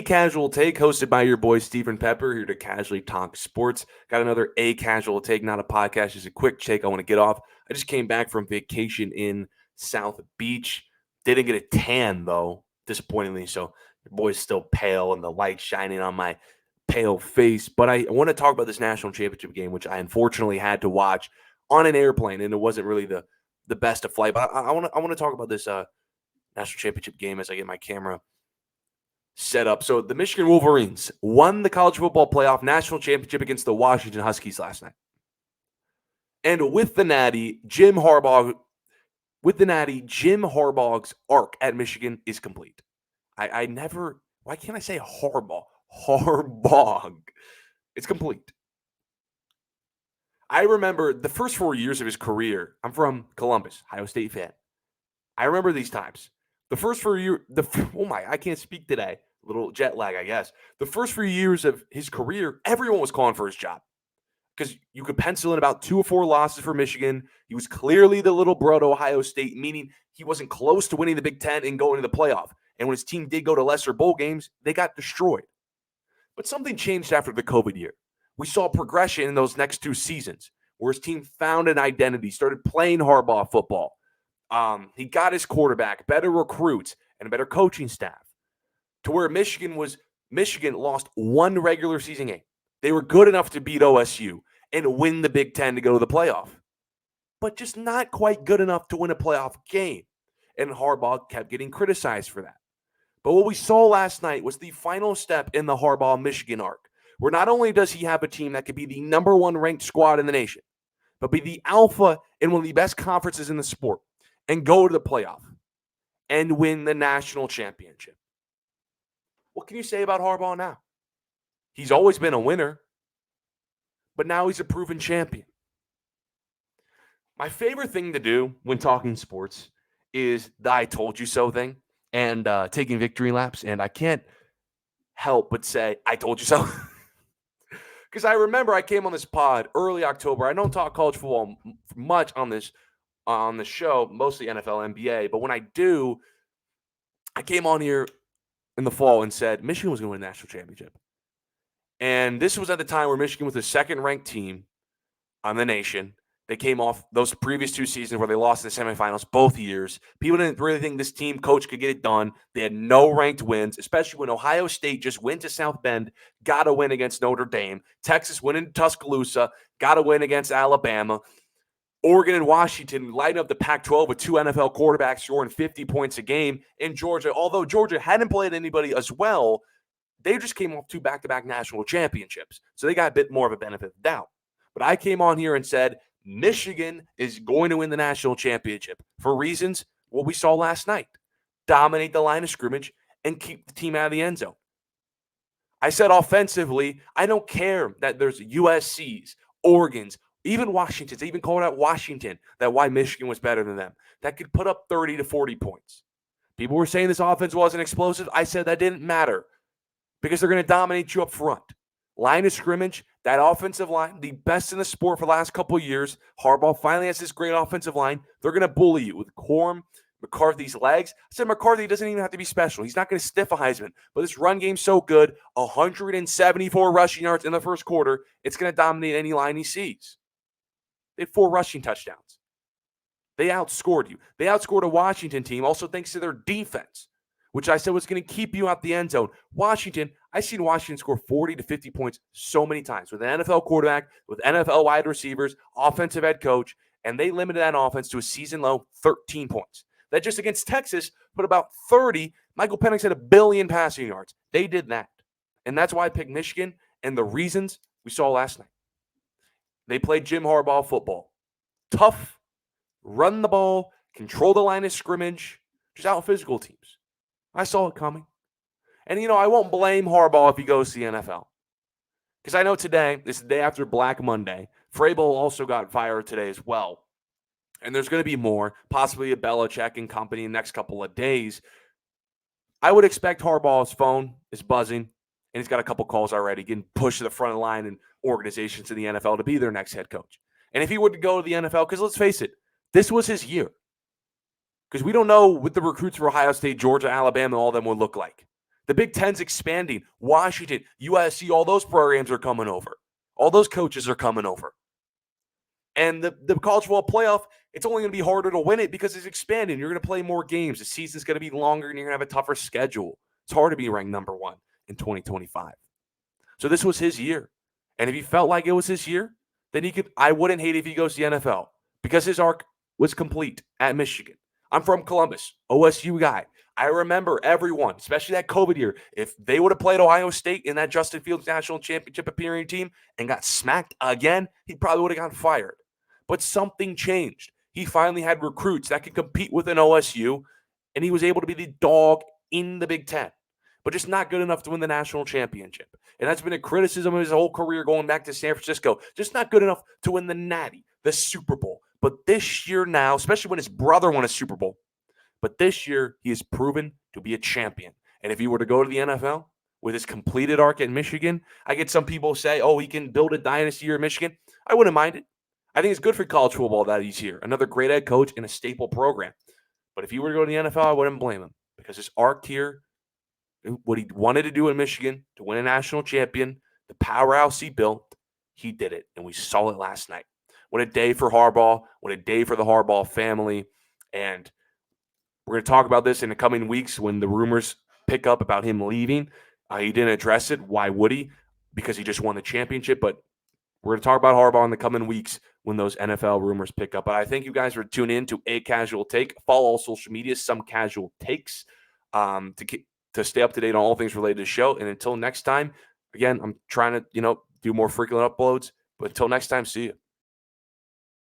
Casual Take, hosted by your boy Stephen Pepper, here to casually talk sports. Got another Casual Take, not a podcast, just a quick take I want to get off. I just came back from vacation in South Beach. Didn't get a tan, though, disappointingly. So your boy's still pale and the light shining on my pale face. But I want to talk about this national championship game, which I unfortunately had to watch on an airplane, and it wasn't really the best of flight. But I want to talk about this national championship game as I get my camera set up. So the Michigan Wolverines won the college football playoff national championship against the Washington Huskies last night. And with the Natty, Jim Harbaugh's arc at Michigan is complete. Why can't I say Harbaugh? Harbaugh. It's complete. I remember the first 4 years of his career. I'm from Columbus, Ohio State fan. I remember these times. The first 4 years, I can't speak today. A little jet lag, I guess. The first few years of his career, everyone was calling for his job because you could pencil in about 2 or 4 losses for Michigan. He was clearly the little bro to Ohio State, meaning he wasn't close to winning the Big Ten and going to the playoff. And when his team did go to lesser bowl games, they got destroyed. But something changed after the COVID year. We saw progression in those next 2 seasons where his team found an identity, started playing Harbaugh football. He got his quarterback, better recruits, and a better coaching staff. To where Michigan lost 1 regular season game. They were good enough to beat OSU and win the Big Ten to go to the playoff, but just not quite good enough to win a playoff game. And Harbaugh kept getting criticized for that. But what we saw last night was the final step in the Harbaugh-Michigan arc, where not only does he have a team that could be the number 1 ranked squad in the nation, but be the alpha in one of the best conferences in the sport and go to the playoff and win the national championship. What can you say about Harbaugh now? He's always been a winner, but now he's a proven champion. My favorite thing to do when talking sports is the I told you so thing and taking victory laps. And I can't help but say, I told you so. Because I remember I came on this pod early October. I don't talk college football much on the show, mostly NFL, NBA. But when I do, I came on here in the fall and said Michigan was going to win a national championship. And this was at the time where Michigan was the second-ranked team on the nation. They came off those previous 2 seasons where they lost in the semifinals both years. People didn't really think this team coach could get it done. They had no ranked wins, especially when Ohio State just went to South Bend, got a win against Notre Dame. Texas went into Tuscaloosa, got a win against Alabama. Oregon and Washington lighting up the Pac-12 with 2 NFL quarterbacks scoring 50 points a game. In Georgia, although Georgia hadn't played anybody as well, they just came off 2 back-to-back national championships. So they got a bit more of a benefit of the doubt. But I came on here and said Michigan is going to win the national championship for reasons what we saw last night. Dominate the line of scrimmage and keep the team out of the end zone. I said offensively, I don't care that there's USC's, Oregon's, even Washington's. They even called out Washington, that why Michigan was better than them. That could put up 30 to 40 points. People were saying this offense wasn't explosive. I said that didn't matter because they're going to dominate you up front. Line of scrimmage, that offensive line, the best in the sport for the last couple of years. Harbaugh finally has this great offensive line. They're going to bully you with Corum, McCarthy's legs. I said McCarthy doesn't even have to be special. He's not going to stiff a Heisman. But this run game's so good, 174 rushing yards in the first quarter, it's going to dominate any line he sees. They had 4 rushing touchdowns. They outscored you. They outscored a Washington team also thanks to their defense, which I said was going to keep you out the end zone. Washington, I've seen Washington score 40 to 50 points so many times with an NFL quarterback, with NFL wide receivers, offensive head coach, and they limited that offense to a season-low 13 points. That just against Texas put about 30. Michael Penix had 1 billion passing yards. They did that. And that's why I picked Michigan and the reasons we saw last night. They played Jim Harbaugh football. Tough, run the ball, control the line of scrimmage, just out-physical teams. I saw it coming. And, I won't blame Harbaugh if he goes to the NFL. Because I know today, this is the day after Black Monday, Vrabel also got fired today as well. And there's going to be more, possibly a Belichick and company in the next couple of days. I would expect Harbaugh's phone is buzzing, and he's got a couple calls already, getting pushed to the front of the line and organizations in the NFL to be their next head coach. And if he were to go to the NFL, because let's face it, this was his year. Because we don't know what the recruits for Ohio State, Georgia, Alabama, all of them would look like. The Big Ten's expanding. Washington, USC, all those programs are coming over. All those coaches are coming over. And the college football playoff, it's only going to be harder to win it because it's expanding. You're going to play more games. The season's going to be longer, and you're going to have a tougher schedule. It's hard to be ranked number one in 2025. So this was his year. And if he felt like it was his year, then he could. I wouldn't hate if he goes to the NFL because his arc was complete at Michigan. I'm from Columbus, OSU guy. I remember everyone, especially that COVID year, if they would have played Ohio State in that Justin Fields National Championship appearing team and got smacked again, he probably would have gotten fired. But something changed. He finally had recruits that could compete with an OSU, and he was able to be the dog in the Big Ten, but just not good enough to win the national championship. And that's been a criticism of his whole career going back to San Francisco. Just not good enough to win the Natty, the Super Bowl. But this year now, especially when his brother won a Super Bowl, but this year he has proven to be a champion. And if he were to go to the NFL with his completed arc at Michigan, I get some people say, oh, he can build a dynasty here in Michigan. I wouldn't mind it. I think it's good for college football that he's here. Another great head coach in a staple program. But if he were to go to the NFL, I wouldn't blame him because his arc here, what he wanted to do in Michigan to win a national champion, the powerhouse he built, he did it. And we saw it last night. What a day for Harbaugh. What a day for the Harbaugh family. And we're going to talk about this in the coming weeks when the rumors pick up about him leaving. He didn't address it. Why would he? Because he just won the championship. But we're going to talk about Harbaugh in the coming weeks when those NFL rumors pick up. But I thank you guys for tuning in to A Casual Take. Follow all social media, Some Casual Takes, to stay up to date on all things related to the show. And until next time, again, I'm trying to, do more frequent uploads. But until next time, see you.